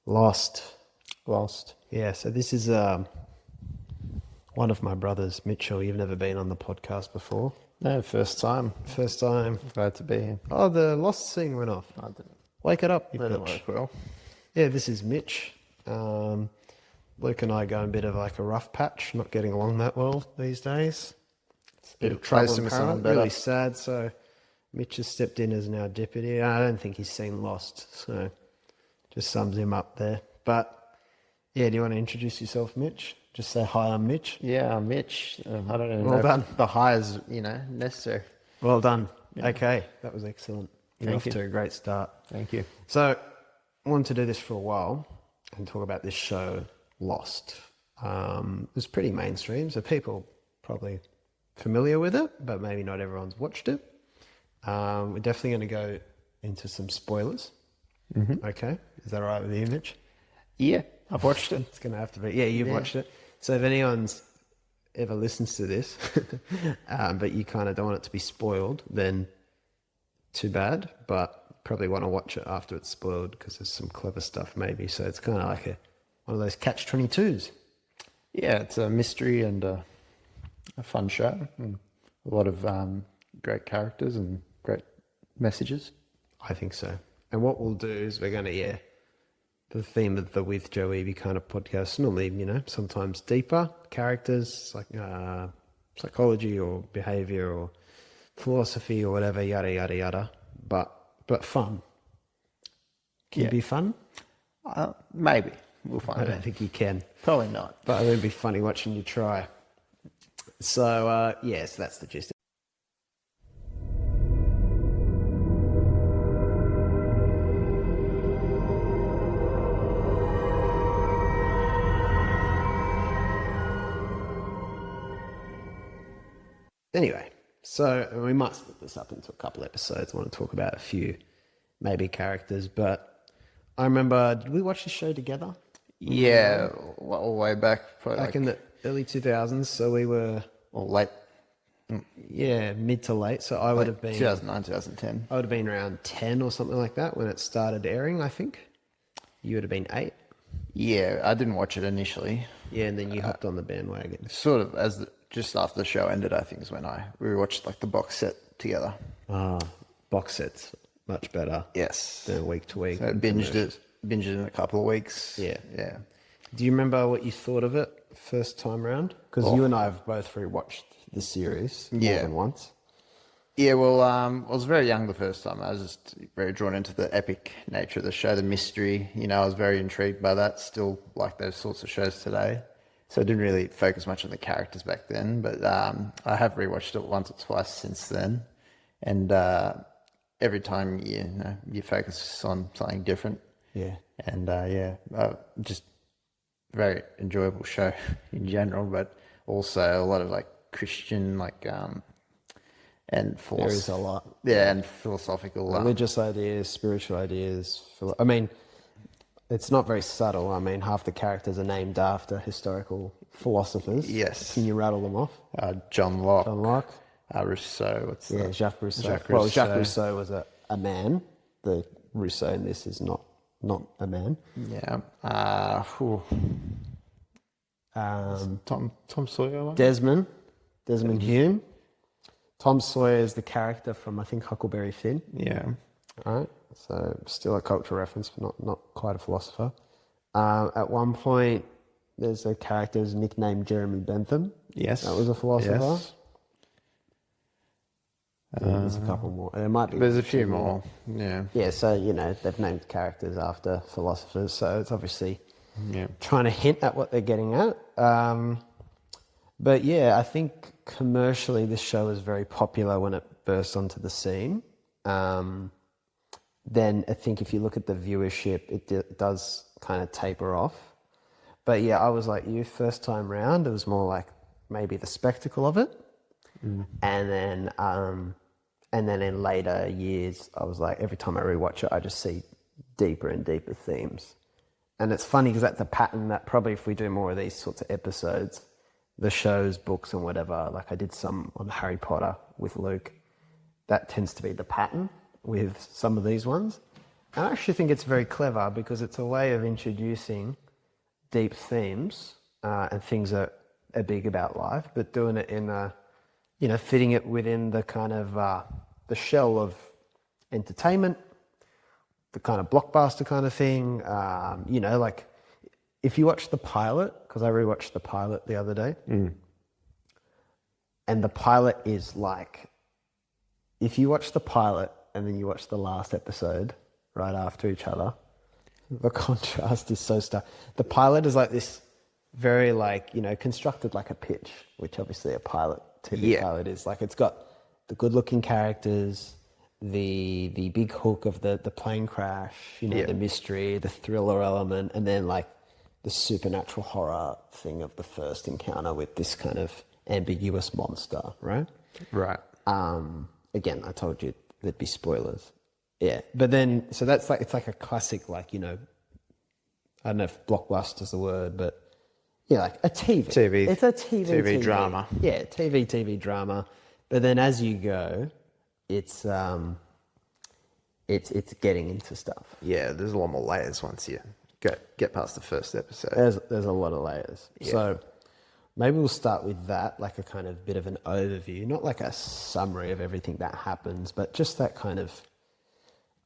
Lost. Lost. Yeah, so this is one of my brothers, Mitchell. You've never been on the podcast before. No, first time. First time. Glad to be here. Oh, the Lost scene went off. I didn't. Wake it up, It Mitch. didn't work well. Yeah, this is Mitch. Luke and I go in a bit of like a rough patch, not getting along that well these days. Bit of trouble in Paradise, really sad. So Mitch has stepped in as now deputy. I don't think he's seen Lost, so just sums him up there. But yeah, do you want to introduce yourself, Mitch? Just say hi, I'm Mitch. Yeah, I'm Mitch. I don't know. Well done. The high is, necessary. Well done. Yeah. Okay, that was excellent. You're off to a great start. Thank you. So, I wanted to do this for a while and talk about this show, Lost. It was pretty mainstream, so people probably familiar with it, but maybe not everyone's watched it. We're definitely going to go into some spoilers. Mm-hmm. Okay, is that all right with you, Mitch? Yeah, I've watched it. It's going to have to be. Yeah, you've watched it. So if anyone's ever listens to this, but you kind of don't want it to be spoiled, then too bad. But probably want to watch it after it's spoiled because there's some clever stuff maybe. So it's kind of like one of those catch-22s. Yeah, it's a mystery and a fun show. And a lot of great characters and great messages. I think so. And what we'll do is we're going to, the theme of the With Joe Eby kind of podcast, normally, sometimes deeper characters, like psychology or behavior or philosophy or whatever, yada, yada, yada. But fun. Can it be fun? Maybe. We'll find I out. don't think you can. Probably not. But it would be funny watching you try. So, yes, that's the gist. Anyway, so we might split this up into a couple episodes. I want to talk about a few, maybe characters. But I remember, did we watch this show together? Yeah, well, way back. Back in the early 2000s, so we were... Or late. Yeah, mid to late. So I would have been... 2009, 2010. I would have been around 10 or something like that when it started airing, I think. You would have been 8. Yeah, I didn't watch it initially. Yeah, and then you hopped on the bandwagon. Sort of just after the show ended, I think is when we watched like the box set together. Box sets, much better. Yes. Than week to week. So I binged it in a couple of weeks. Yeah. Yeah. Do you remember what you thought of it first time round? Because you and I have both rewatched the series more than once. Yeah, well, I was very young the first time. I was just very drawn into the epic nature of the show, the mystery. I was very intrigued by that. Still like those sorts of shows today. So I didn't really focus much on the characters back then. But I have rewatched it once or twice since then. And every time, you focus on something different. Yeah. And just very enjoyable show in general, but also a lot of like Christian, and There is a lot. Yeah, and philosophical. Religious ideas, spiritual ideas. I mean, it's not very subtle. I mean, half the characters are named after historical philosophers. Yes. Can you rattle them off? John Locke. John Locke. Rousseau. Jacques Rousseau. Jacques Well, Rousseau. Jacques Rousseau was a man. The Rousseau in this is not a man. Yeah. Tom Sawyer. Desmond Hume. Tom Sawyer is the character from, I think, Huckleberry Finn. Yeah. All right. So still a cultural reference, but not quite a philosopher. At one point, there's a character who's nicknamed Jeremy Bentham. Yes. That was a philosopher. Yes. There's a couple more. There might be. There's a few more. Yeah. Yeah, so, they've named characters after philosophers, so it's obviously Yeah. trying to hint at what they're getting at. But yeah, I think commercially this show was very popular when it burst onto the scene. Then I think if you look at the viewership, it does kind of taper off. But yeah, I was like you, first time round, it was more like maybe the spectacle of it. Mm. And then in later years, I was like, every time I rewatch it, I just see deeper and deeper themes. And it's funny because that's a pattern that probably if we do more of these sorts of episodes, the shows, books and whatever, like I did some on Harry Potter with Luke, that tends to be the pattern with some of these ones. I actually think it's very clever because it's a way of introducing deep themes and things that are big about life, but doing it in a, fitting it within the kind of the shell of entertainment, the kind of blockbuster kind of thing. Like if you watch the pilot, because I rewatched the pilot the other day, and the pilot is like, if you watch the pilot and then you watch the last episode right after each other, the contrast is so stark. The pilot is like this very constructed like a pitch, which obviously a TV pilot is. Like it's got the good looking characters, the big hook of the plane crash, the mystery, the thriller element, and then like the supernatural horror thing of the first encounter with this kind of ambiguous monster, right? Right. Again, I told you there'd be spoilers. Yeah. But then, so that's like, it's like a classic, I don't know if blockbuster's the word, but like a TV. It's a TV drama. Yeah, TV drama. But then as you go, it's getting into stuff. Yeah, there's a lot more layers once you get past the first episode. There's a lot of layers. Yeah. So maybe we'll start with that, like a kind of bit of an overview, not like a summary of everything that happens, but just that kind of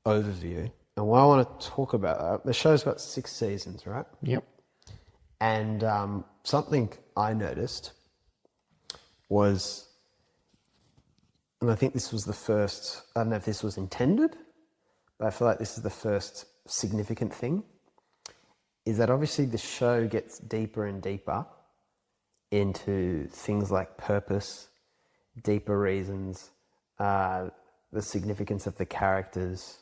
overview. And what I want to talk about, the show's got 6 seasons, right? Yep. And something I noticed was, and I think this was the first, I don't know if this was intended, but I feel like this is the first significant thing, is that obviously the show gets deeper and deeper into things like purpose, deeper reasons, the significance of the characters,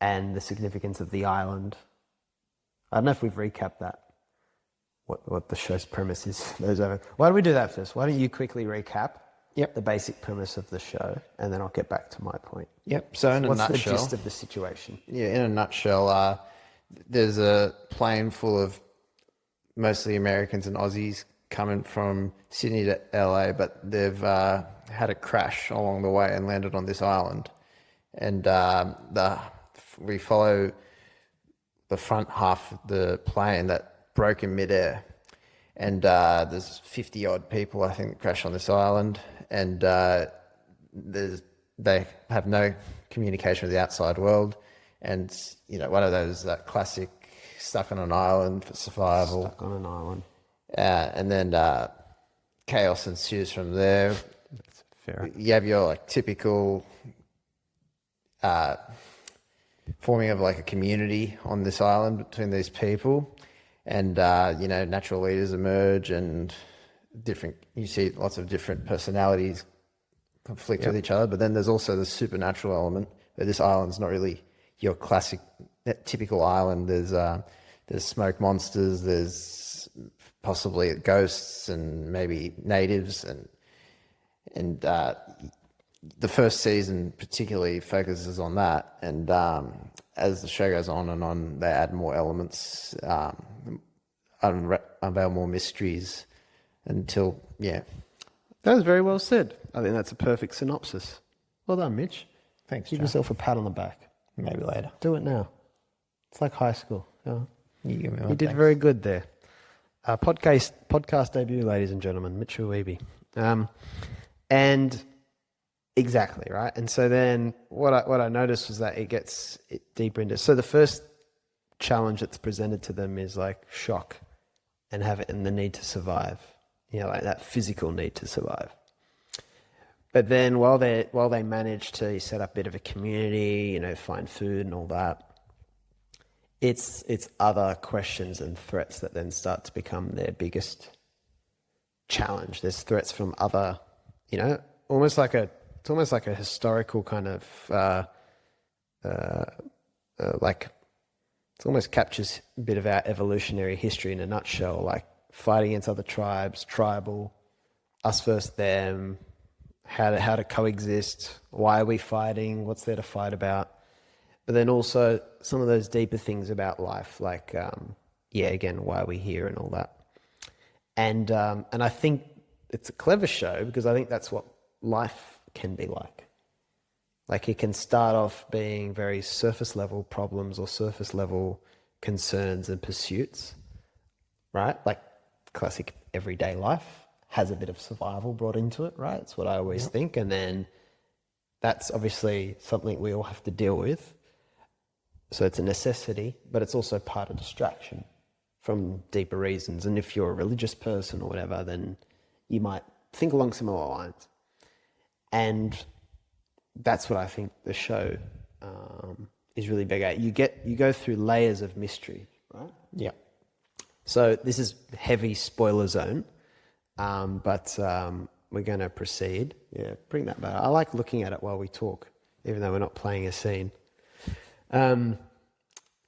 and the significance of the island. I don't know if we've recapped that, what the show's premise is for those over. Why don't we do that first? Why don't you quickly recap the basic premise of the show, and then I'll get back to my point. Yep. So in a nutshell, what's the gist of the situation? Yeah, in a nutshell, there's a plane full of mostly Americans and Aussies coming from Sydney to LA, but they've had a crash along the way and landed on this island. And we follow the front half of the plane that broke in midair. And there's 50 odd people, I think, crash on this island. And they have no communication with the outside world. And, one of those classic stuck on an island for survival. Stuck on an island. And then chaos ensues from there. That's fair. You have your typical forming of a community on this island between these people, and natural leaders emerge, and you see lots of different personalities conflict with each other. But then there's also the supernatural element where this island's not really your classic typical island. There's smoke monsters, there's possibly ghosts and maybe natives, and the first season particularly focuses on that. And as the show goes on and on, they add more elements, unveil more mysteries until, That was very well said. I think that's a perfect synopsis. Well done, Mitch. Thanks, Give John. yourself a pat on the back. Maybe later. Do it now. It's like high school. You give me one, You did thanks. very good there. Podcast debut, ladies and gentlemen, Mitch Weeby. And exactly, right? And so then what I noticed was that it gets deeper into... So the first challenge that's presented to them is shock and the need to survive. That physical need to survive. But then while they manage to set up a bit of a community, find food and all that, it's other questions and threats that then start to become their biggest challenge. There's threats from other, it's almost like a historical kind of, it almost captures a bit of our evolutionary history in a nutshell, like fighting against other tribes, tribal, us versus them, how to coexist, why are we fighting, what's there to fight about. But then also some of those deeper things about life, again, why are we here and all that. And I think it's a clever show because I think that's what life can be like. Like it can start off being very surface level problems or surface level concerns and pursuits, right? Like classic everyday life has a bit of survival brought into it, right? That's what I always think. And then that's obviously something we all have to deal with. So it's a necessity, but it's also part of distraction from deeper reasons. And if you're a religious person or whatever, then you might think along similar lines. And that's what I think the show is really big at. You go through layers of mystery, right? Yeah. So this is heavy spoiler zone, but we're going to proceed. Yeah, bring that back. I like looking at it while we talk, even though we're not playing a scene.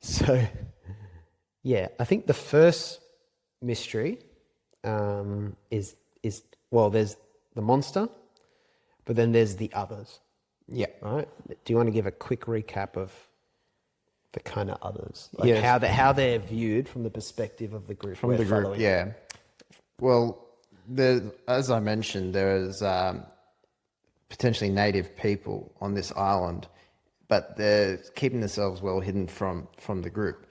So, yeah, I think the first mystery is well, there's the monster, but then there's the others. Yeah. Right? Do you want to give a quick recap of the kind of others? Like Yes. how they're viewed from the perspective of the group. From the group, yeah. Well, as I mentioned, there is potentially native people on this island, but they're keeping themselves well hidden from the group.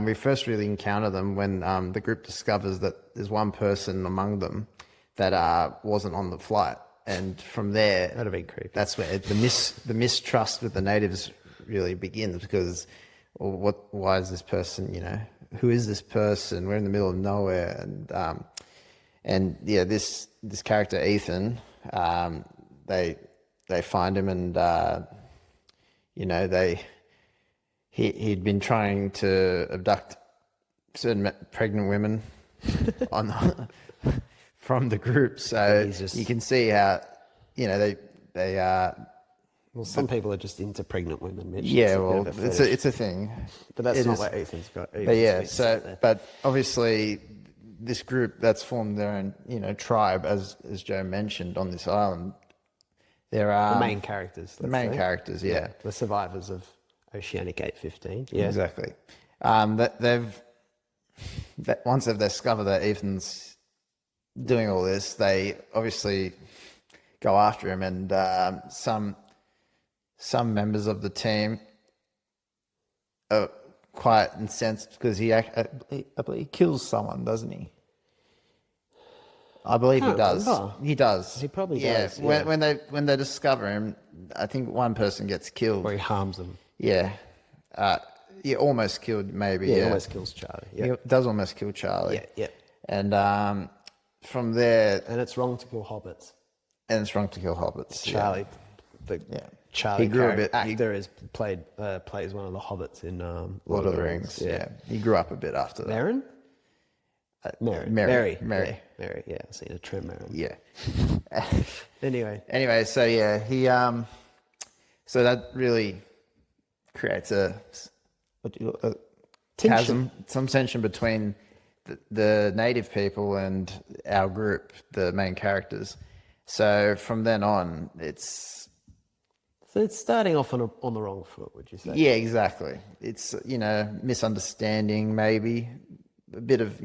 We first really encounter them when the group discovers that there's one person among them that wasn't on the flight. And from there, That'd have been creepy. That's where the mistrust with the natives really begins, because, well, why is this person, who is this person? We're in the middle of nowhere. And yeah, this character, Ethan, they find him, and, he'd been trying to abduct certain pregnant women from the group. So you can see how, they Well, some people are just into pregnant women, Mitch. yeah, It's a bit well, of a it's fetish. a thing. But that's It not is. what Ethan's got. But yeah, but obviously this group that's formed their own, tribe, as Joe mentioned, on this island. There are the main characters. the main characters, yeah. The survivors of Oceanic 815. Yeah. Exactly. Once they've discovered that Ethan's doing all this, they obviously go after him, and some members of the team are quite incensed because I believe he kills someone, doesn't he? I believe he does. remember. He does. He probably does. does, yeah. When they discover him, I think one person gets killed. Or he harms them. Yeah. Yeah, almost killed, maybe. Yeah, Yeah, he almost kills Charlie. Yeah. He does almost kill Charlie. Yeah. And from there, And it's wrong to kill hobbits. and it's wrong to kill hobbits. Charlie, the Yeah. Charlie He grew a bit- actor is plays one of the hobbits in Lord of the Rings. Yeah. He grew up a bit after that. Merrin? Mary. Mary. Mary. Yeah, Mary. Yeah, I've seen a trim Merrin. Yeah. Anyway, So yeah, he so that really creates a chasm, some tension between the native people and our group, the main characters. So from then on, it's so it's starting off on the wrong foot, would you say? yeah, exactly. It's misunderstanding, maybe a bit of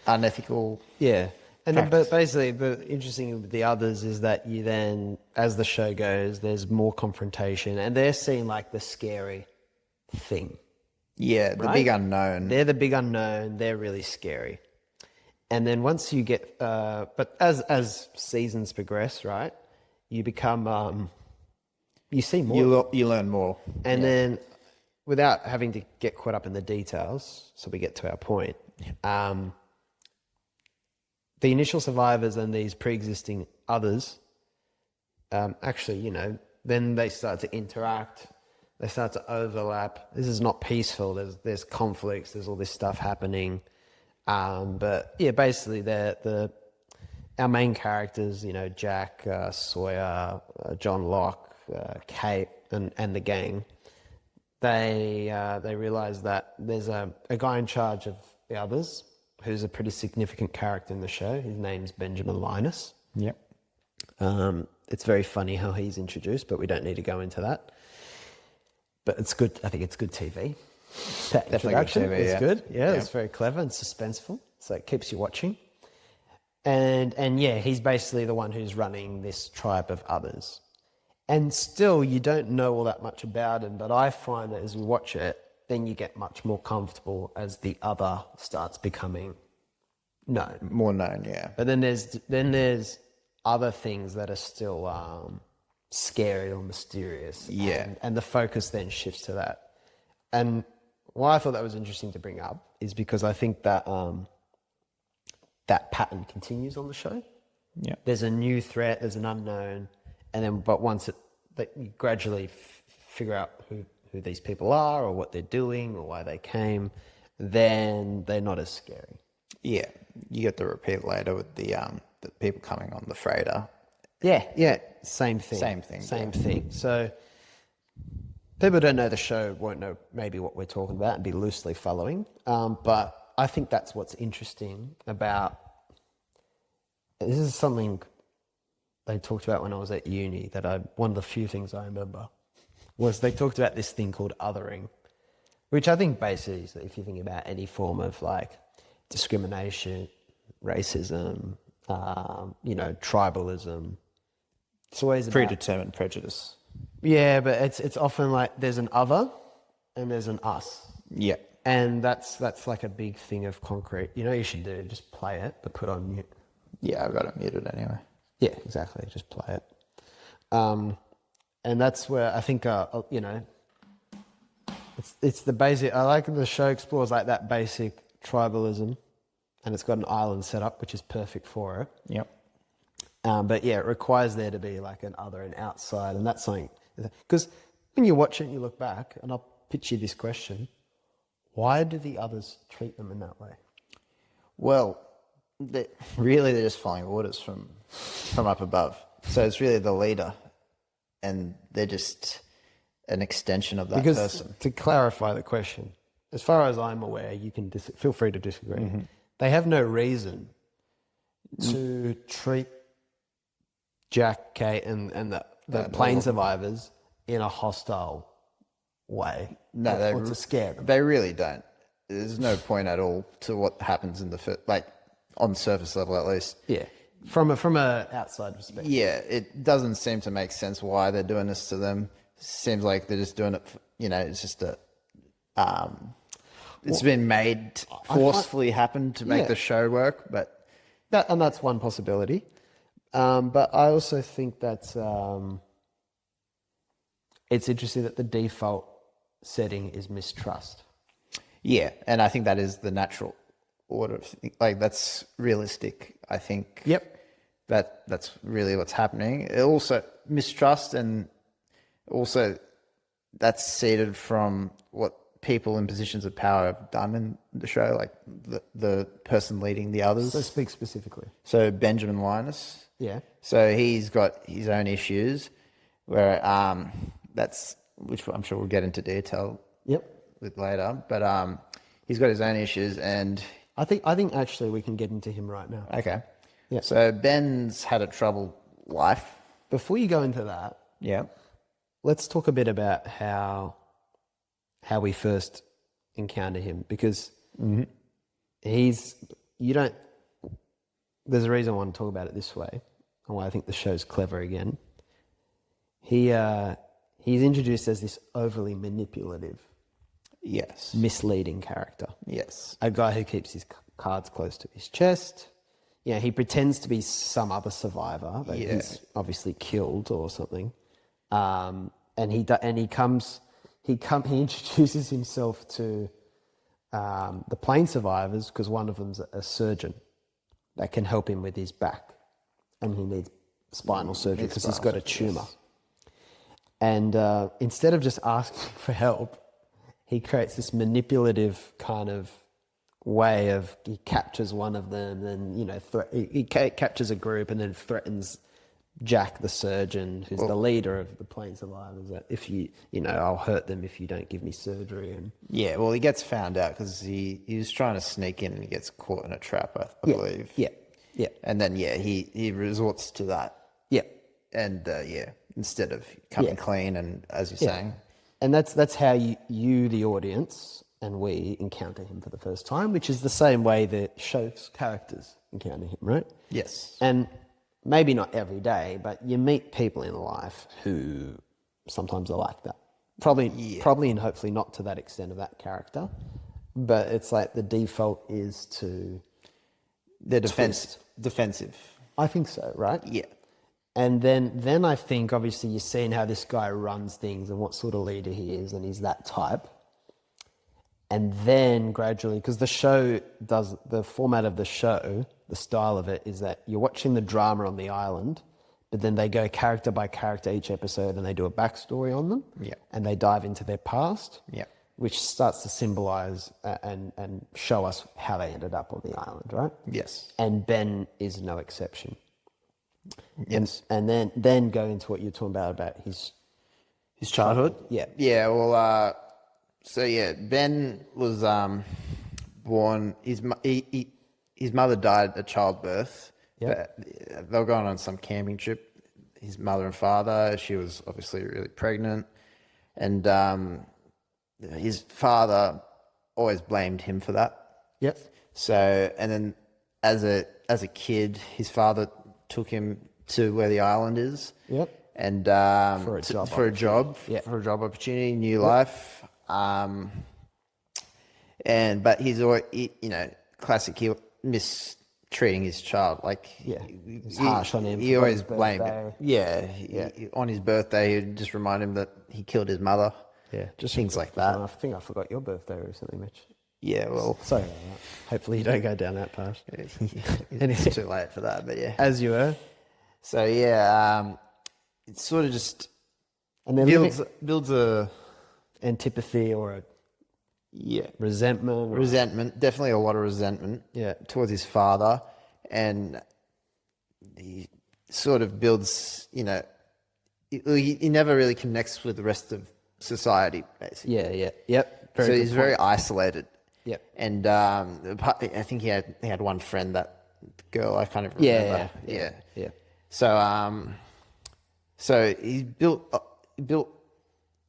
unethical. Yeah. And then, practice. but basically, the interesting with the others is that you then, as the show goes, there's more confrontation, and they're seen like the scary thing. Yeah, the Right? big unknown. They're the big unknown. They're really scary. And then once you get, but as seasons progress, right, you become, you see more. You learn more. And then, without having to get caught up in the details, so we get to our point, the initial survivors and these pre-existing others, actually, then they start to interact. They start to overlap. This is not peaceful. There's conflicts. There's all this stuff happening. But yeah, basically, our main characters, Jack, Sawyer, John Locke, Kate, and the gang. They realize that there's a guy in charge of the others who's a pretty significant character in the show. His name's Benjamin Linus. Yep. It's very funny how he's introduced, but we don't need to go into that. But it's good. I think it's good TV. That Definitely good introduction TV, is yeah. good. Yeah, Yeah. it's very clever and suspenseful, so it keeps you watching. And yeah, he's basically the one who's running this tribe of others. And still, you don't know all that much about him, but I find that as you watch it, then you get much more comfortable as the other starts becoming known. More known, yeah. But then there's other things that are still scary or mysterious. Yeah. And the focus then shifts to that. And why I thought that was interesting to bring up is because I think that that pattern continues on the show. Yeah. There's a new threat, there's an unknown, and then but once you gradually figure out who these people are or what they're doing or why they came, then they're not as scary. Yeah, you get the repeat later with the people coming on the freighter. Yeah, same thing. Same thing. So people who don't know the show won't know maybe what we're talking about and be loosely following. But I think that's what's interesting about. This is something they talked about when I was at uni one of the few things I remember was they talked about this thing called othering, which I think basically is that if you think about any form of like discrimination, racism, tribalism, it's always about Predetermined prejudice. Yeah, but it's often like there's an other and there's an us. Yeah. And that's like a big thing of concrete. You know what you should do? Just play it, but put on mute. Yeah, I've got it muted anyway. Yeah, exactly. Just play it. And that's where I think, it's the basic, I like the show explores like that basic tribalism, and it's got an island set up, which is perfect for it. Yep. But yeah, it requires there to be like an other and outside, and that's something, because when you watch it and you look back, and I'll pitch you this question, why do the others treat them in that way? Well, they're just following orders from up above. So it's really the leader, and they're just an extension of that person. To clarify the question, as far as I'm aware, you can feel free to disagree. Mm-hmm. They have no reason to treat Jack, Kate, and the plane survivors in a hostile way. No, or to scare them. They really don't. There's no point at all to what happens in on surface level at least. Yeah, from a outside perspective. Yeah, it doesn't seem to make sense why they're doing this to them. Seems like they're just doing it. It's just it's been made forcefully happen to make the show work, but that's one possibility. But I also think that it's interesting that the default setting is mistrust. Yeah, and I think that is the natural order of things. Like, that's realistic, I think. Yep. That's really what's happening. It also mistrust, and also that's seeded from what people in positions of power have done in the show, like the person leading the others. So speak specifically. So Benjamin Linus. Yeah. So he's got his own issues, where which I'm sure we'll get into detail. Yep. With later, but he's got his own issues, and I think actually we can get into him right now. Okay. Yeah. So Ben's had a troubled life. Before you go into that, Yeah. let's talk a bit about how we first encounter him, because there's a reason I want to talk about it this way, and why I think the show's clever again. He's introduced as this overly manipulative, Yes. misleading character. Yes. A guy who keeps his cards close to his chest. Yeah, he pretends to be some other survivor that he's obviously killed or something. And he introduces himself to the plane survivors because one of them's a surgeon that can help him with his back, and he needs spinal surgery because he's got a tumor. Yes. And instead of just asking for help, he creates this manipulative kind of way of, he captures one of them, and he captures a group and then threatens Jack the surgeon, who's the leader of the plane survivors, that if I'll hurt them if you don't give me surgery. And yeah, well, he gets found out because he was trying to sneak in and he gets caught in a trap, I believe. Yeah. And then he resorts to that. Yeah. And instead of coming clean, and as you're saying. And that's how you, the audience, and we encounter him for the first time, which is the same way that show's characters encounter him, right? Yes. And maybe not every day, but you meet people in life who sometimes are like that. Probably and hopefully not to that extent of that character, but it's like the default is to they're defensive. I think so, right? Yeah. And then I think obviously you're seeing how this guy runs things and what sort of leader he is, and he's that type. And then gradually, because the format of the show, the style of it is that you're watching the drama on the island, but then they go character by character each episode and they do a backstory on them. Yeah. And they dive into their past. Yeah. Which starts to symbolize and show us how they ended up on the island, right? Yes. And Ben is no exception. Yes. And then go into what you're talking about his childhood. Yeah. Yeah. Well, Ben was born. His mother died at childbirth. Yeah. They were going on some camping trip. His mother and father. She was obviously really pregnant, and his father always blamed him for that. Yep. So, and then as a kid, his father took him to where the island is. Yep. And For a job opportunity, new life. But he's always, classic. He mistreating his child. Like, it's harsh on him. He always blamed birthday. him. Yeah. On his birthday, he'd just remind him that he killed his mother. Yeah. Just things like that. I think I forgot your birthday recently, Mitch. Yeah, well, sorry about that. Hopefully you don't go down that path. It's too late for that, but yeah. As you were. So yeah, it's sort of just and then builds a antipathy or resentment. Resentment, definitely a lot of resentment. Yeah. Towards his father, and he sort of builds. He never really connects with the rest of society, basically. Yeah. Yep. So he's very isolated. Yep. And I think he had one friend, that girl, I can't even remember. Yeah. So he built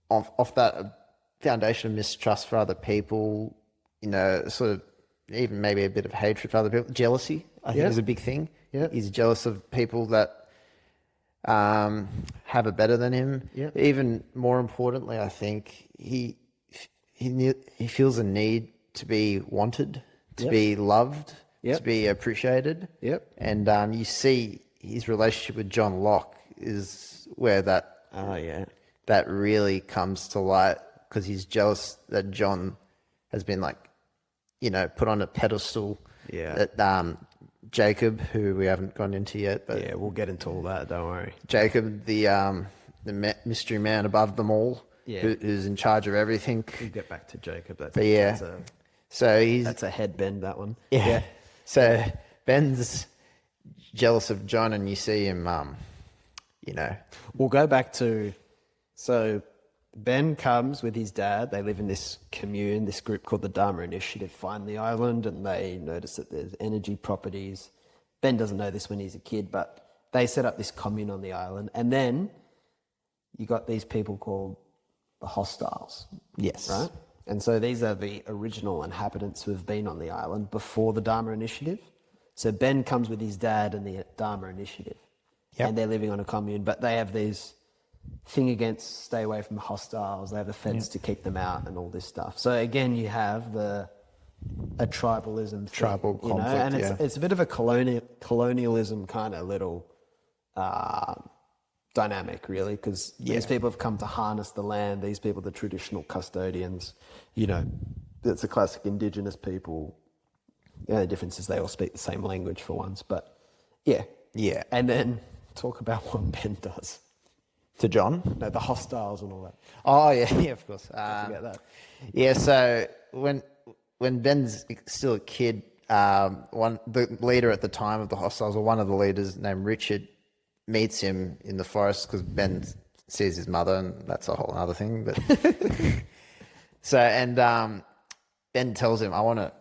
off that foundation of mistrust for other people, sort of even maybe a bit of hatred for other people. Jealousy, I think, is a big thing. Yeah. He's jealous of people that have it better than him. Yeah. Even more importantly, I think he feels a need to be wanted, to be loved, to be appreciated. Yep. And you see his relationship with John Locke is where that really comes to light, because he's jealous that John has been put on a pedestal. Yeah. That Jacob, who we haven't gone into yet, but yeah, we'll get into all that. Don't worry. Jacob, the mystery man above them all, who's in charge of everything. We'll get back to Jacob. That's a headbend, that one. Yeah. So Ben's jealous of John, and you see him, We'll go back to, so Ben comes with his dad. They live in this commune, this group called the Dharma Initiative, find the island, and they notice that there's energy properties. Ben doesn't know this when he's a kid, but they set up this commune on the island. And then you got these people called the Hostiles. Yes. Right? And so these are the original inhabitants who have been on the island before the Dharma Initiative. So Ben comes with his dad and the Dharma Initiative. Yep. And they're living on a commune, but they have these thing against stay away from hostiles. They have the fence to keep them out and all this stuff. So again, you have a tribalism thing, tribal conflict, and it's a bit of a colonialism kind of little dynamic, really, because these people have come to harness the land. These people, the traditional custodians, it's a classic indigenous people. The difference is they all speak the same language for once, but yeah. And then talk about what Ben does. To John? No, the hostiles and all that. Oh, yeah, of course. Forget that. Yeah, so when Ben's still a kid, the leader at the time of the hostiles, or one of the leaders named Richard, meets him in the forest because Ben sees his mother, and that's a whole other thing. But Ben tells him, I want to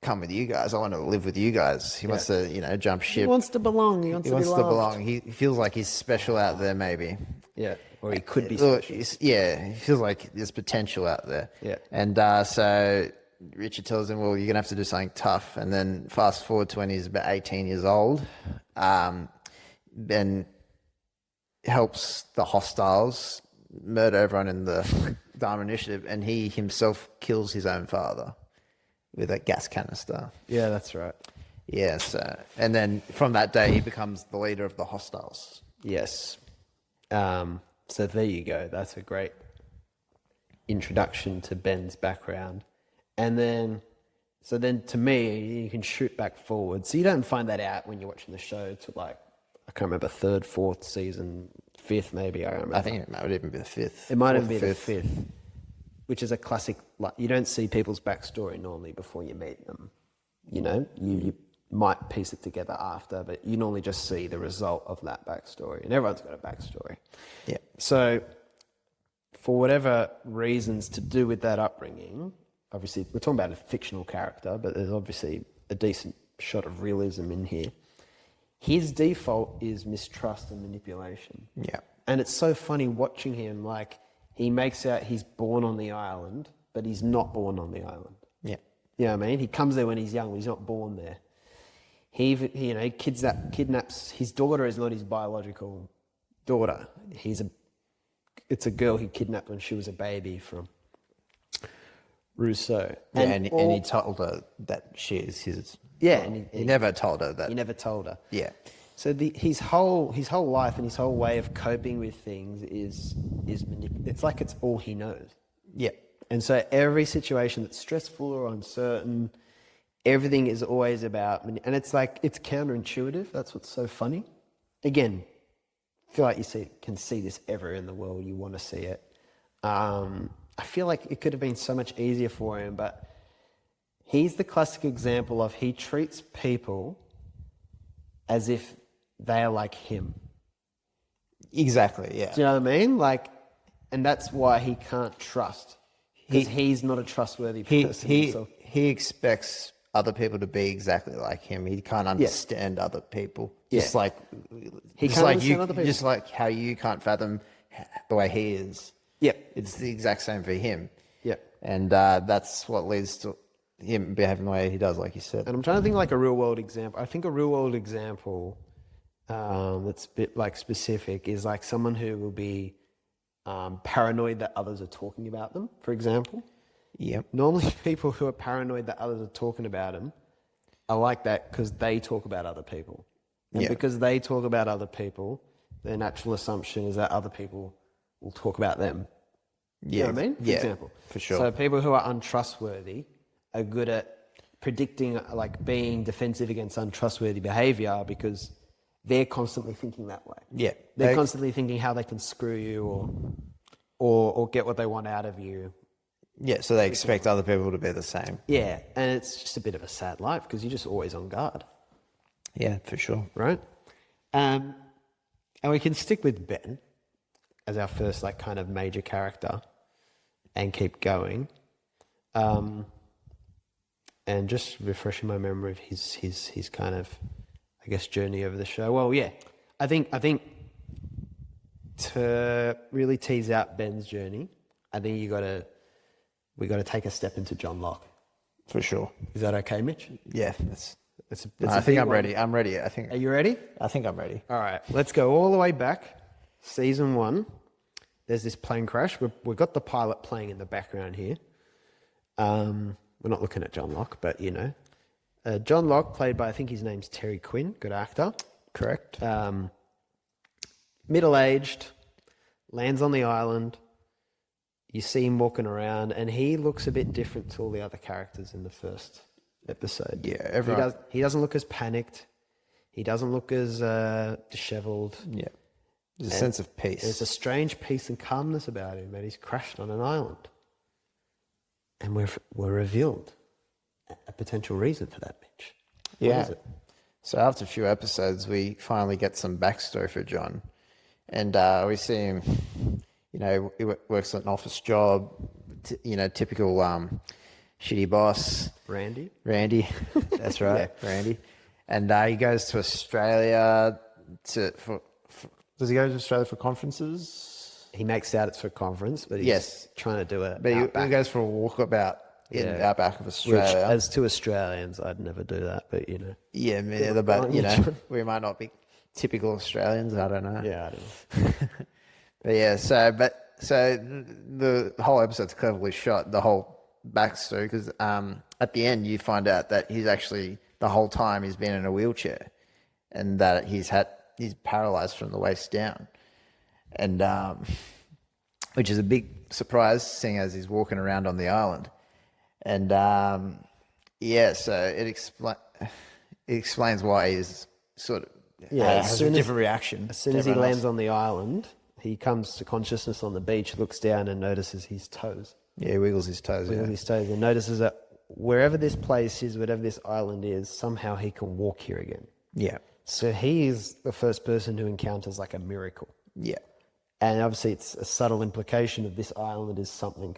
come with you guys. I want to live with you guys. He wants to, jump ship. He wants to belong. He wants to belong. He feels like he's special out there, maybe. Yeah, or he could be special. Yeah, he feels like there's potential out there. Yeah. And so Richard tells him, well, you're going to have to do something tough. And then fast forward to when he's about 18 years old. then helps the hostiles murder everyone in the Dharma Initiative, and he himself kills his own father with a gas canister. Yeah, that's right. Yes, and then from that day he becomes the leader of the hostiles. Yes. So there you go. That's a great introduction to Ben's background. And then, so then to me, you can shoot back forward. So you don't find that out when you're watching the show to like, I can't remember, third, fourth season, fifth maybe. I think it might even be the fifth. It might even be the fifth, which is a classic. Like, you don't see people's backstory normally before you meet them. You know, you might piece it together after, but you normally just see the result of that backstory. And everyone's got a backstory. Yeah. So for whatever reasons to do with that upbringing, obviously we're talking about a fictional character, but there's obviously a decent shot of realism in here. His default is mistrust and manipulation. Yeah. And it's so funny watching him, like, he makes out he's born on the island, but he's not born on the island. Yeah. You know what I mean? He comes there when he's young, but he's not born there. He kidnaps his daughter is not his biological daughter. It's a girl he kidnapped when she was a baby from Rousseau. Yeah, and he told her that she is his. Yeah, well, and he never told her that. He never told her. Yeah. So his whole life and his whole way of coping with things is it's like it's all he knows. Yeah. And so every situation that's stressful or uncertain, everything is always about, and it's like, it's counterintuitive. That's what's so funny. Again, I feel like can see this everywhere in the world. You want to see it. I feel like it could have been so much easier for him, but he's the classic example of he treats people as if they are like him. Exactly, yeah. Do you know what I mean? Like, and that's why he can't trust. Because he's not a trustworthy person himself. He expects other people to be exactly like him. He can't understand other people. Just like just like how you can't fathom the way he is. Yep. It's the exact same for him. Yep. And that's what leads to him behaving the way he does, like you said. And I'm trying to think like a real world example. I think a real world example that's a bit like specific is like someone who will be paranoid that others are talking about them, for example. Yep. Normally people who are paranoid that others are talking about them are like that because they talk about other people. And because they talk about other people, their natural assumption is that other people will talk about them. You know what I mean? For example. For sure. So people who are untrustworthy are good at predicting, like being defensive against untrustworthy behavior because they're constantly thinking that way. Yeah. They're constantly thinking how they can screw you or get what they want out of you. Yeah, so they expect other people to be the same. Yeah, and it's just a bit of a sad life because you're just always on guard. Yeah, for sure. Right? And we can stick with Ben as our first like kind of major character and keep going. And just refreshing my memory of his kind of, I guess, journey over the show. Well, yeah, I think to really tease out Ben's journey, I think we got to take a step into John Locke. For sure. Is that okay, Mitch? Yeah, I think I'm ready. I'm ready. Are you ready? I think I'm ready. All right, let's go all the way back. Season 1. There's this plane crash. We've got the pilot playing in the background here. We're not looking at John Locke, but you know. John Locke, played by, I think his name's Terry Quinn, good actor. Correct. Middle-aged, lands on the island. You see him walking around, and he looks a bit different to all the other characters in the first episode. Yeah, he doesn't look as panicked. He doesn't look as disheveled. Yeah. There's a sense of peace. There's a strange peace and calmness about him, and he's crashed on an island. And we're revealed a potential reason for that, Mitch. What is it? So after a few episodes, we finally get some backstory for John. And we see him, you know, he works an office job, typical shitty boss. Randy? That's right, yeah. Randy. And he goes to Australia does he go to Australia for conferences? He makes out it's for a conference, but he's trying to do it. But he goes for a walkabout in the outback of Australia. Which, as two Australians, I'd never do that, but you know. Yeah, me neither, but you know, we might not be typical Australians. I don't know. Yeah, I don't know. But yeah, so the whole episode's cleverly shot, the whole backstory, because at the end you find out that he's actually the whole time he's been in a wheelchair, and that he's paralyzed from the waist down, and which is a big surprise, seeing as he's walking around on the island, and yeah, so it explains why he's sort of has a different reaction. As soon as he lands on the island, he comes to consciousness on the beach, looks down and notices his toes. Yeah, he wiggles his toes. And notices that wherever this place is, whatever this island is, somehow he can walk here again. Yeah. So he is the first person who encounters like a miracle. Yeah. And obviously it's a subtle implication of this island is something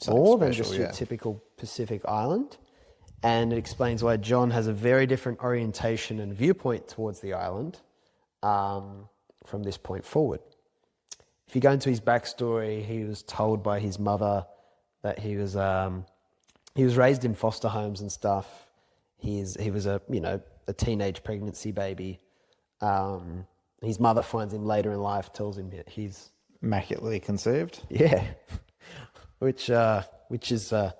more than just your typical Pacific island. And it explains why John has a very different orientation and viewpoint towards the island from this point forward. If you go into his backstory, he was told by his mother that he was raised in foster homes and stuff. He was a teenage pregnancy baby. His mother finds him later in life, tells him that he's immaculately conceived. Yeah, which is the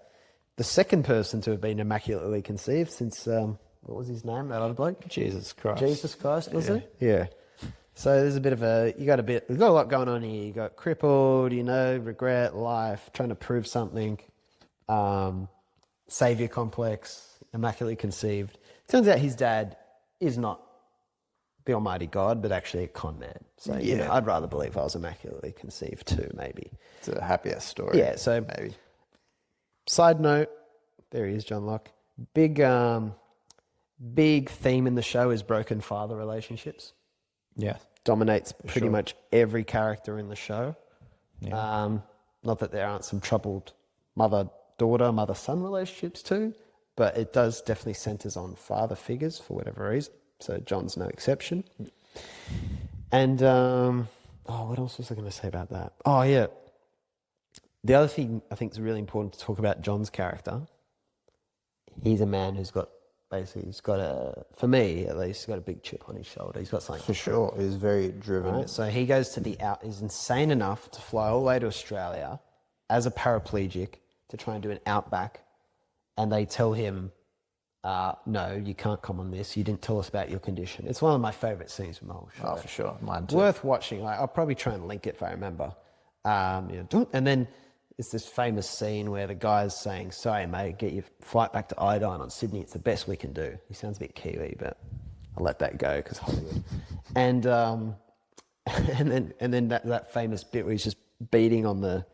second person to have been immaculately conceived since what was his name? That other bloke? Jesus Christ. Jesus Christ, was it? Yeah. So there's a bit of we've got a lot going on here. You got crippled, regret, life, trying to prove something, savior complex, immaculately conceived. Turns out his dad is not the Almighty God, but actually a con man. So I'd rather believe I was immaculately conceived too, maybe. It's a happier story. Yeah, so maybe. Side note, there he is, John Locke. Big theme in the show is broken father relationships. Yeah. Dominates pretty much every character in the show. Yeah. Not that there aren't some troubled mother-daughter, mother-son relationships too, but it does definitely centers on father figures for whatever reason. So John's no exception. And, what else was I going to say about that? Oh, yeah. The other thing I think is really important to talk about John's character, he's a man who's got, for me at least, he's got a big chip on his shoulder. He's got something. For sure. He's very driven. Right? So he goes to he's insane enough to fly all the way to Australia as a paraplegic to try and do an outback. And they tell him, no, you can't come on this. You didn't tell us about your condition. It's one of my favourite scenes from the whole show. Oh, for sure. Mine too. Worth watching. I'll probably try and link it if I remember. And then it's this famous scene where the guy's saying, sorry, mate, get your flight back to Iodine on Sydney. It's the best we can do. He sounds a bit Kiwi, but I'll let that go because Hollywood. And then that famous bit where he's just beating on the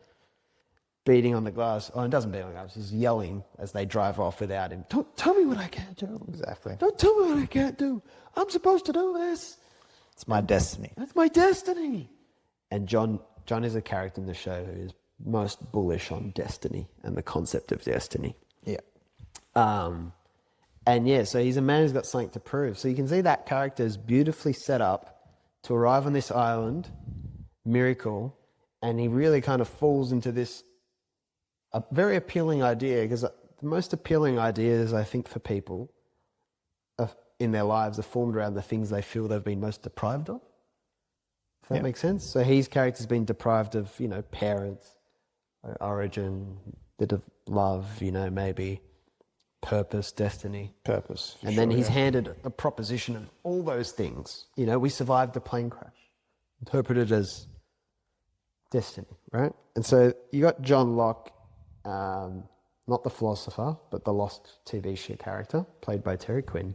glass. Oh, it doesn't beat on the glass. He's yelling as they drive off without him. Don't tell me what I can't do. Exactly. Don't tell me what I can't do. I'm supposed to do this. It's my destiny. That's my destiny. And John is a character in the show who is most bullish on destiny and the concept of destiny. Yeah. So he's a man who's got something to prove. So you can see that character is beautifully set up to arrive on this island, miracle, and he really kind of falls into this a very appealing idea, because the most appealing ideas, I think, for people in their lives are formed around the things they feel they've been most deprived of. Does that make sense? So his character's been deprived of, parents, origin, bit of love, maybe purpose, destiny. Purpose. And then he's handed a proposition of all those things. We survived the plane crash. Interpreted as destiny, right? And so you got John Locke, not the philosopher, but the Lost TV show character, played by Terry Quinn.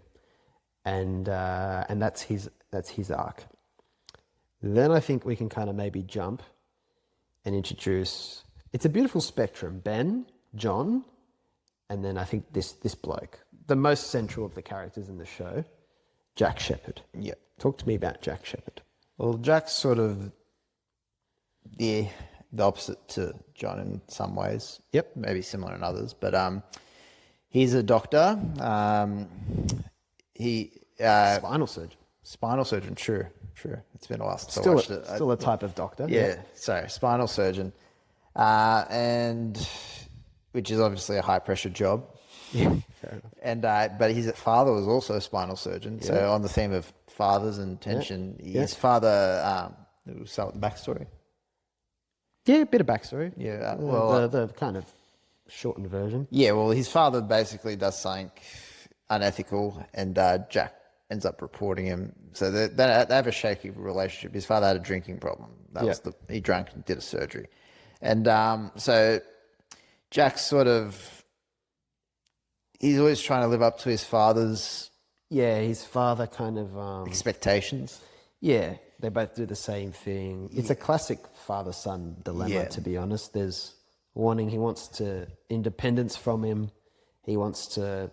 And that's his arc. Then I think we can kind of maybe jump and introduce. It's a beautiful spectrum. Ben, John, and then I think this bloke, the most central of the characters in the show, Jack Shepard. Yeah. Talk to me about Jack Shepard. Well, Jack's sort of the opposite to John in some ways. Yep. Maybe similar in others, but he's a doctor. Spinal surgeon. Spinal surgeon, true. It's been a while since I Still watched it. Still a type of doctor. Yeah, sorry, spinal surgeon. And which is obviously a high pressure job. Yeah, fair enough. And but his father was also a spinal surgeon. Yeah. So on the theme of fathers and tension, his father. We'll start with the backstory. Yeah, a bit of backstory. Yeah, the kind of shortened version. Yeah, well, his father basically does something unethical, and Jack ends up reporting him. So they have a shaky relationship. His father had a drinking problem. He drank and did a surgery, and so Jack's sort of he's always trying to live up to his father's his father kind of expectations. Yeah, they both do the same thing. It's a classic father-son dilemma, to be honest. There's he wants to independence from him. He wants to,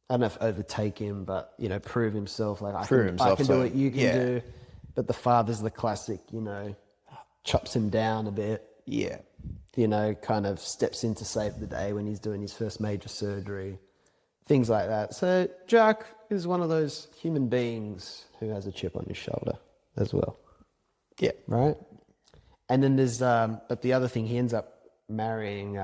I don't know if overtake him, but, prove himself. Like, I can do what you can do. But the father's the classic, chops him down a bit. Yeah. Kind of steps in to save the day when he's doing his first major surgery. Things like that. So Jack is one of those human beings who has a chip on his shoulder as well. Yeah. Right? And then there's, but the other thing, he ends up marrying,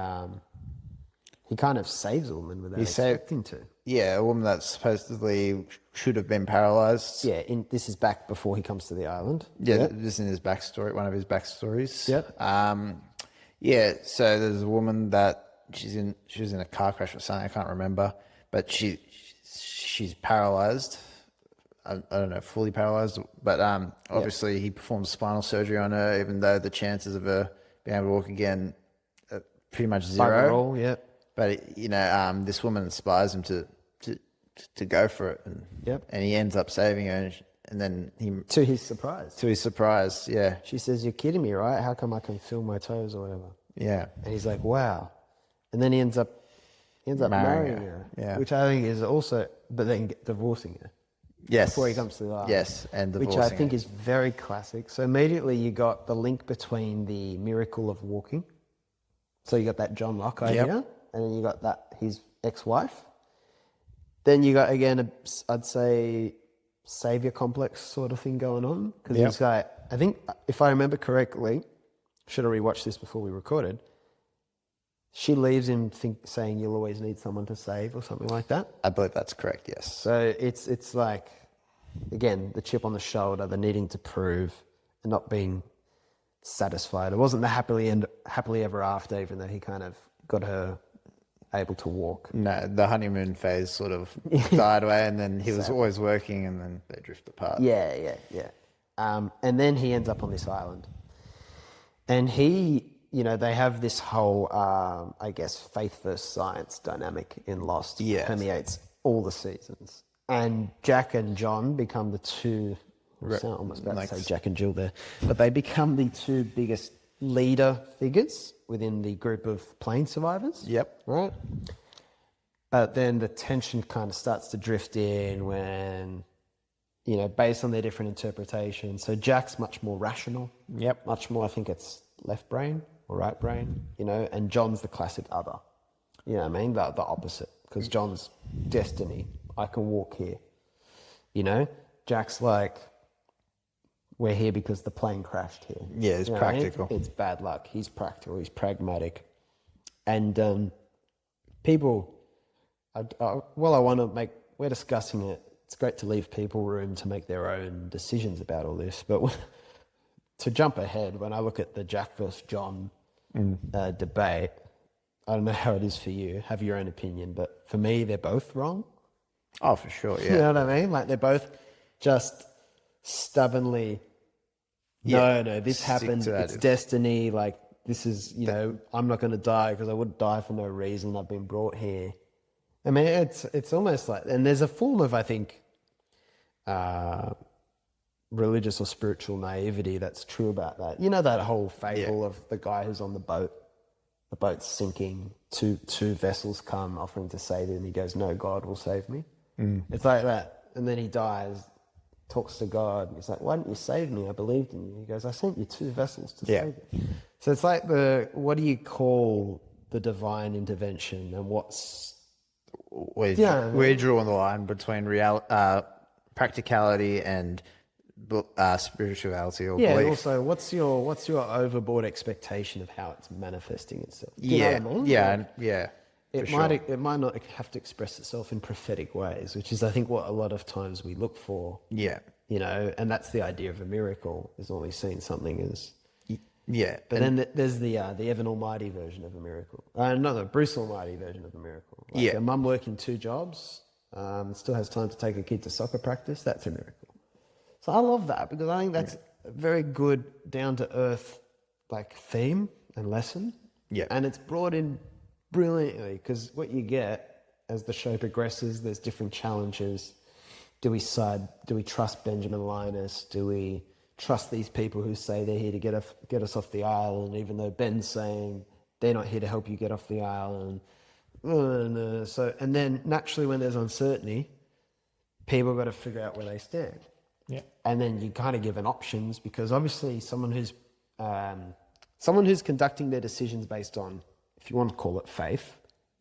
he kind of saves a woman without expecting to. Yeah, a woman that supposedly should have been paralyzed. Yeah, this is back before he comes to the island. Yeah, this is in his backstory, one of his backstories. Yep. Yeah, so there's a woman that she was in a car crash or something, I can't remember, but she's paralyzed. I don't know, fully paralyzed, but obviously he performs spinal surgery on her, even though the chances of her being able to walk again are pretty much zero. Overall, yeah. But this woman inspires him to go for it, and he ends up saving her, and then to his surprise, yeah, she says, "You're kidding me, right? How come I can feel my toes or whatever?" Yeah, and he's like, "Wow," and then he ends up marrying her, which I think is also, but then divorcing her. Yes. Before he comes to the island. Yes, and divorcing which I think is very classic. So immediately you got the link between the miracle of walking. So you got that John Locke idea, and then you got that his ex-wife. Then you got, again, I'd say, savior complex sort of thing going on. Because he's like, I think, if I remember correctly, should have rewatched this before we recorded, she leaves him saying you'll always need someone to save or something like that. I believe that's correct, yes. So it's like, again, the chip on the shoulder, the needing to prove and not being satisfied. It wasn't the happily ever after, even though he kind of got her able to walk. No, the honeymoon phase sort of died away, and then he was always working, and then they drift apart. Yeah. And then he ends up on this island. And they have this whole, I guess, faith versus science dynamic in Lost. Yes. Permeates all the seasons. And Jack and John become the two, I sound almost about to say Jack and Jill there, but they become the two biggest leader figures within the group of plane survivors. Yep. Right? But then the tension kind of starts to drift in when, based on their different interpretations. So Jack's much more rational. Yep. Much more, I think it's left brain or right brain, and John's the classic other. You know what I mean? The opposite. Because John's destiny. I can walk here. Jack's like, we're here because the plane crashed here. Yeah, it's practical. It's bad luck. He's practical. He's pragmatic. And people, we're discussing it. It's great to leave people room to make their own decisions about all this. But to jump ahead, when I look at the Jack versus John debate, I don't know how it is for you. Have your own opinion. But for me, they're both wrong. Oh, for sure, yeah. You know what I mean? Like, they're both just stubbornly, no, this happened. It's destiny. Like, this is, I'm not going to die because I would die for no reason. I've been brought here. I mean, it's almost like, and there's a form of, I think, religious or spiritual naivety that's true about that. That whole fable of the guy who's on the boat's sinking, two vessels come offering to save him, and he goes, no, God will save me. It's like that. And then he dies, talks to God, and he's like, why didn't you save me? I believed in you. He goes, I sent you two vessels to save you. So it's like what do you call the divine intervention, and we're drawing the line between practicality and spirituality or Yeah, and belief. also, what's your overboard expectation of how it's manifesting itself? Do you know Yeah, what I mean? yeah, Like, yeah. For it sure. might not have to express itself in prophetic ways, which is I think what a lot of times we look for. Yeah, And that's the idea of a miracle, is only seeing something as. yeah. But And then there's the Evan Almighty version of a miracle. No, the Bruce Almighty version of a miracle. Like Yeah. a mum working 2 jobs, still has time to take a kid to soccer practice. That's a miracle. So I love that because I think that's a very good, down to earth, like theme and lesson. Yeah. And it's brought in brilliantly because what you get as the show progresses, there's different challenges. Do we trust Benjamin Linus? Do we trust these people who say they're here to get us off the island, even though Ben's saying they're not here to help you get off the island? And then naturally when there's uncertainty, people got to figure out where they stand. yeah, And then you kind of given options because obviously someone who's conducting their decisions based on, if you want to call it faith,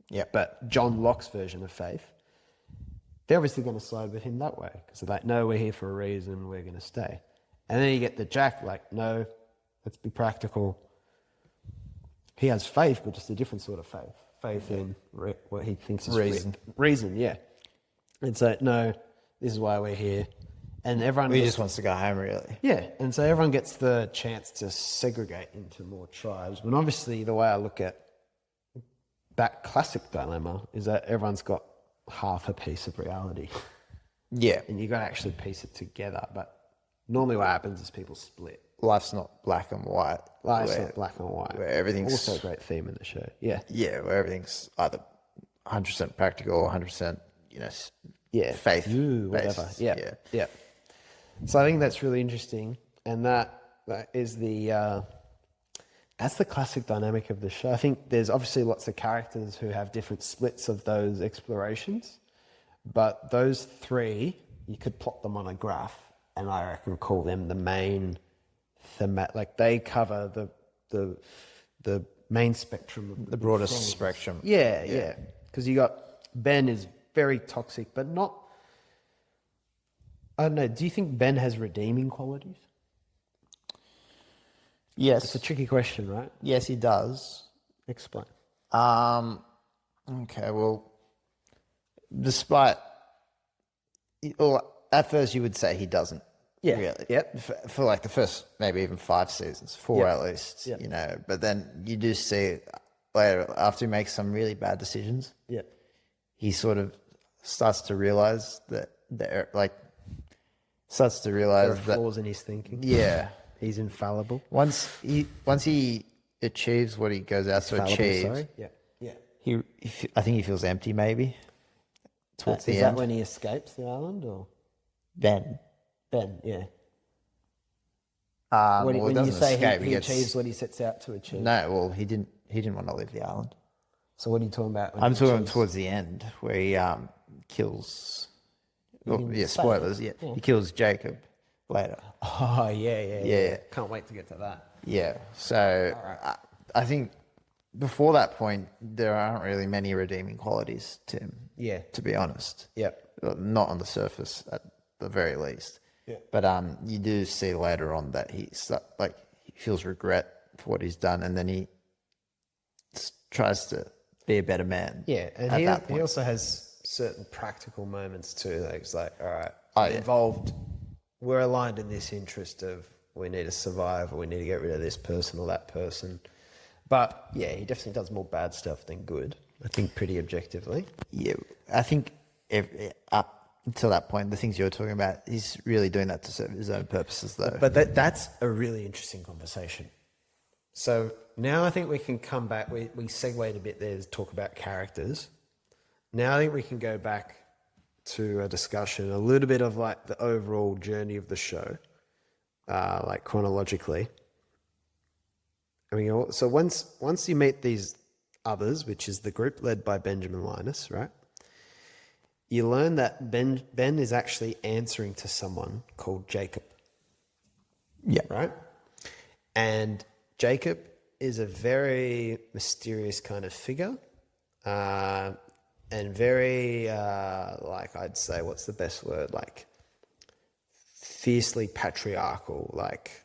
yeah, but John Locke's version of faith, they're obviously going to side with him that way because they're like, no, we're here for a reason, we're going to stay. And then you get the Jack, like, no, let's be practical. He has faith, but just a different sort of faith. Faith in what he thinks is Reason. Reason, yeah. And so, no, this is why we're here. And everyone... he just wants to go home, really. Yeah, and so everyone gets the chance to segregate into more tribes. But obviously, the way I look at that classic dilemma is that everyone's got half a piece of reality. Yeah, And you got to actually piece it together. But normally what happens is people split. life's not black and white. Life's not black and white. Where everything's Also a great theme in the show. Yeah. yeah, where everything's either 100% practical or 100%, Yeah. faith, Whatever. based. Yeah. Yeah. So I think that's really interesting. And that is that's the classic dynamic of the show. I think there's obviously lots of characters who have different splits of those explorations, but those 3, you could plot them on a graph, and I reckon call them the main thematic. Like they cover the main spectrum of The broadest spectrum. Yeah. Because you got Ben is very toxic, but not. I don't know. Do you think Ben has redeeming qualities? Yes. It's a tricky question, right? Yes, he does. Explain. Okay, well, despite... Well, at first you would say he doesn't. Yeah. Really. Yep. For like the first maybe even 5 seasons, 4 Yep. at least, Yep. But then you do see later, after he makes some really bad decisions, Yeah. he sort of starts to realize that starts to There are realize that, flaws in his thinking. yeah, He's infallible. once he achieves what he goes out to Fallible, achieve, sorry. Yeah. Yeah. I think he feels empty maybe towards the Is end. that when he escapes the island or Ben. Ben? Yeah. Well, When you doesn't say escape, he gets- achieves what he sets out to achieve. No, well, he didn't want to leave the island. So what are you talking about? when I'm he talking achieves- towards the end where he kills. Well, didn't yeah, say spoilers. it. Yeah, he kills Jacob later. Oh yeah. Yeah. Can't wait to get to that. Yeah, so I think before that point there aren't really many redeeming qualities to him. Yeah. to be honest. Yep. Not on the surface at the very least. Yeah. But you do see later on that he feels regret for what he's done, and then he tries to be a better man. Yeah, and at that he point. also has certain practical moments too. Like it's like, all right, Oh, yeah. involved. We're aligned in this interest of we need to survive, or we need to get rid of this person or that person. But yeah, he definitely does more bad stuff than good. I think pretty objectively. Yeah, I think up until that point, the things you're talking about, he's really doing that to serve his own purposes, though. But that's a really interesting conversation. So now I think we can come back. We segued a bit there to talk about characters. Now I think we can go back to a discussion, a little bit of like the overall journey of the show, like chronologically. I mean, so once you meet these others, which is the group led by Benjamin Linus, right? You learn that Ben is actually answering to someone called Jacob. Yeah. Right? And Jacob is a very mysterious kind of figure, and very, like I'd say, what's the best word? Like fiercely patriarchal. Like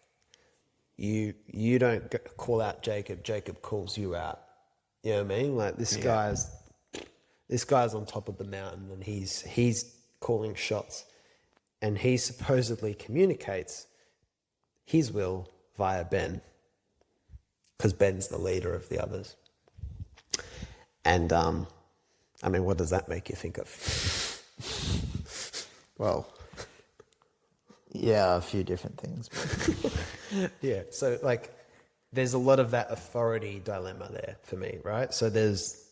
you don't call out Jacob, Jacob calls you out. You know what I mean? Like this guy's on top of the mountain and he's calling shots, and he supposedly communicates his will via Ben, because Ben's the leader of the others. And I mean, what does that make you think of? Well, yeah, a few different things. But... Yeah, so like there's a lot of that authority dilemma there for me, right? So it's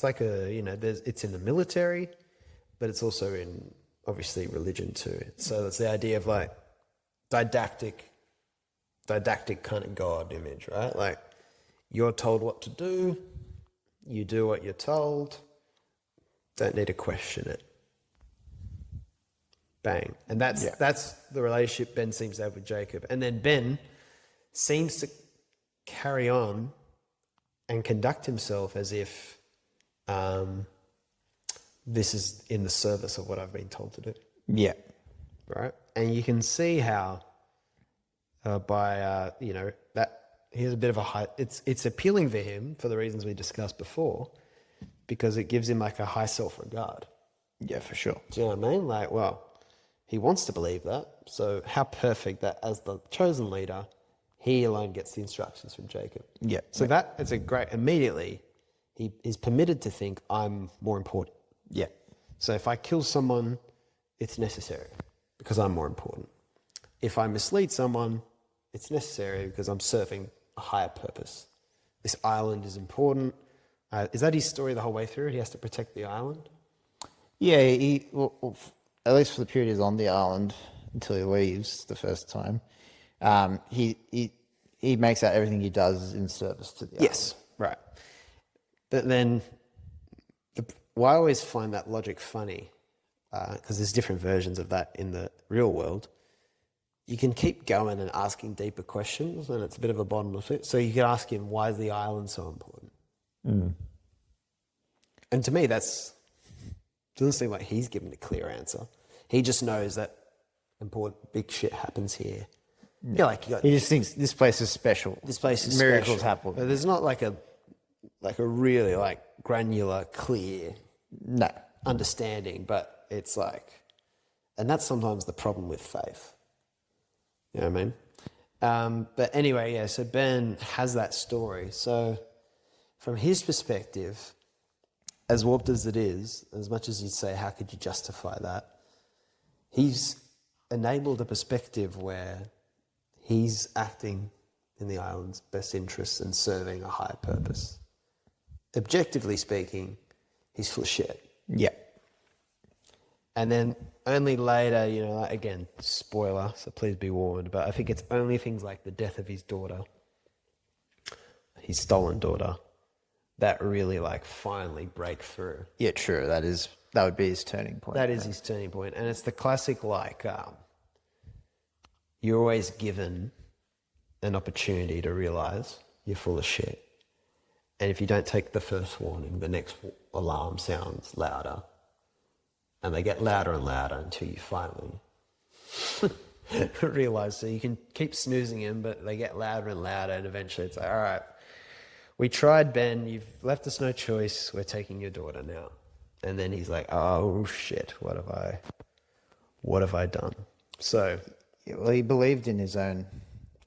like it's in the military, but it's also in obviously religion too. So it's the idea of like didactic kind of God image, right? Like you're told what to do, you do what you're told, don't need to question it. Bang. And that's the relationship Ben seems to have with Jacob. And then Ben seems to carry on and conduct himself as if this is in the service of what I've been told to do. Yeah. Right? And you can see how that he has a bit of a high... It's appealing for him for the reasons we discussed before, because it gives him like a high self-regard. Yeah, for sure. Do you know what I mean? Like, well, he wants to believe that. So how perfect that as the chosen leader, he alone gets the instructions from Jacob. Yeah. So that is a great... Immediately, he is permitted to think, I'm more important. Yeah. So if I kill someone, it's necessary because I'm more important. If I mislead someone, it's necessary because I'm serving a higher purpose. This island is important. Is that his story the whole way through? He has to protect the island? Yeah, at least for the period he's on the island until he leaves the first time, he makes out everything he does in service to the island. Yes, right. But then, I always find that logic funny, because there's different versions of that in the real world. You can keep going and asking deeper questions, and it's a bit of a bottomless pit. So you could ask him, why is the island so important? Mm. And to me, doesn't seem like he's given a clear answer. He just knows that important big shit happens here. Yeah, like he just thinks this place is special. This place is miracles special. happen. But there's not like a really like granular, clear understanding, but it's like, and that's sometimes the problem with faith. You know what I mean? But anyway, yeah, so Ben has that story. So from his perspective, as warped as it is, as much as you'd say, how could you justify that? He's enabled a perspective where he's acting in the island's best interests and serving a higher purpose. Objectively speaking, he's full of shit. Yeah. And then only later, again, spoiler, so please be warned, but I think it's only things like the death of his daughter, his stolen daughter, that really like finally break through. Yeah, true. That would be his turning point. That is his turning point. And it's the classic, like, you're always given an opportunity to realize you're full of shit. And if you don't take the first warning, the next alarm sounds louder. And they get louder and louder until you finally realize. So you can keep snoozing him, but they get louder and louder. And eventually it's like, all right, we tried, Ben. You've left us no choice. We're taking your daughter now. And then he's like, oh, shit, what have I done? So... Yeah, well, he believed in his own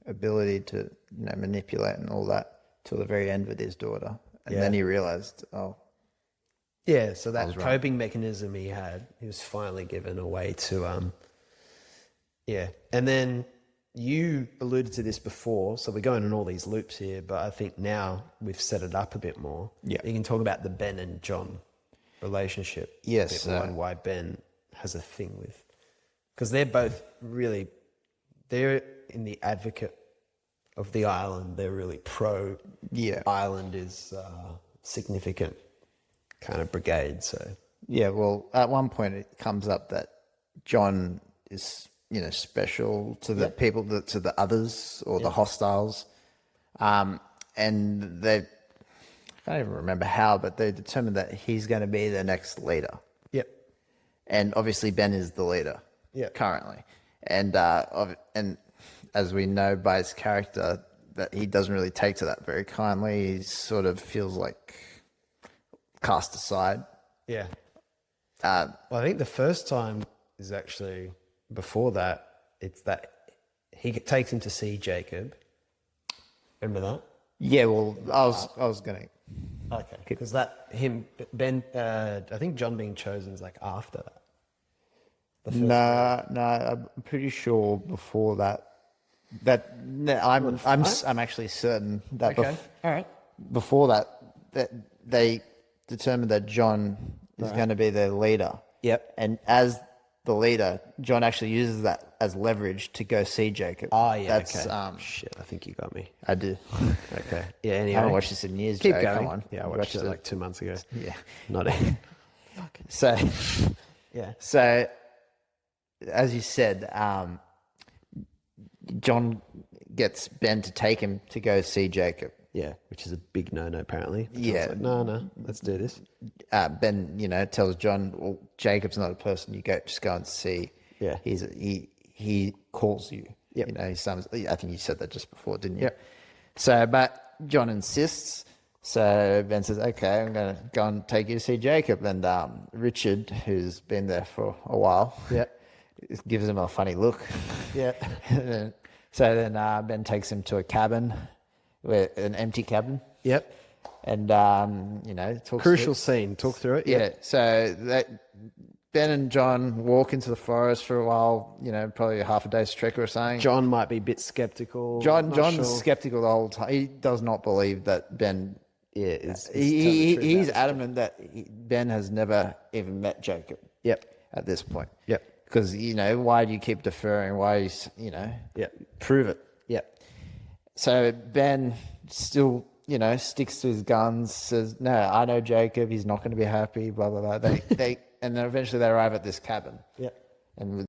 ability to manipulate and all that till the very end with his daughter. And then he realized, yeah, so that coping mechanism he had, he was finally given a way to, And then you alluded to this before, so we're going in all these loops here, but I think now we've set it up a bit more. Yeah. You can talk about the Ben and John relationship. Yes. A bit more, and why Ben has a thing with... Because they're both really... They're in the advocate of the island. They're really pro... Yeah. Island is significant kind of brigade, so... Yeah, well, at one point it comes up that John is, special to the people, to the others or the hostiles. And they... I can't even remember how, but they determined that he's going to be the next leader. Yep. And obviously Ben is the leader Yep. currently. and as we know by his character, that he doesn't really take to that very kindly. He sort of feels like cast aside. Yeah. Well, I think the first time is actually before that. It's that he takes him to see Jacob. Remember that? Yeah, well, I was gonna. Okay. Because Ben, I think John being chosen is like after that. No, I'm pretty sure before that. I'm actually certain that Okay. All right. before that they determined that John is going to be their leader. Yep. And as the leader, John actually uses that as leverage to go see Jacob. Oh, yeah. That's okay. Shit, I think you got me. I do. Okay. Yeah, anyway. I haven't watched this in years, Keep Joe. going. Come on. Yeah, I watched it like 2 months ago. Yeah. Not even. So, Yeah. So, as you said, John gets Ben to take him to go see Jacob. Yeah, which is a big no-no apparently. Yeah. Like, no, let's do this. Ben, tells John, well, Jacob's not a person you just go and see. Yeah. He calls you. Yep. His son, I think you said that just before, didn't you? Yep. So, but John insists. So Ben says, okay, I'm going to go and take you to see Jacob. And Richard, who's been there for a while, gives him a funny look. Yeah. So then Ben takes him to a cabin, an empty cabin. Yep. And, talks Crucial scene. Talk through it. Yeah. So Ben and John walk into the forest for a while, probably a half a day's trek or something. John's might be a bit skeptical. John's skeptical the whole time. He does not believe that Ben. Yeah, he's adamant that Ben has never even met Jacob. Yep. At this point. Yep. Because, why do you keep deferring? Why, prove it. Yep. So Ben still, sticks to his guns, says, no, I know Jacob, he's not going to be happy, blah, blah, blah. And then eventually they arrive at this cabin. Yep. And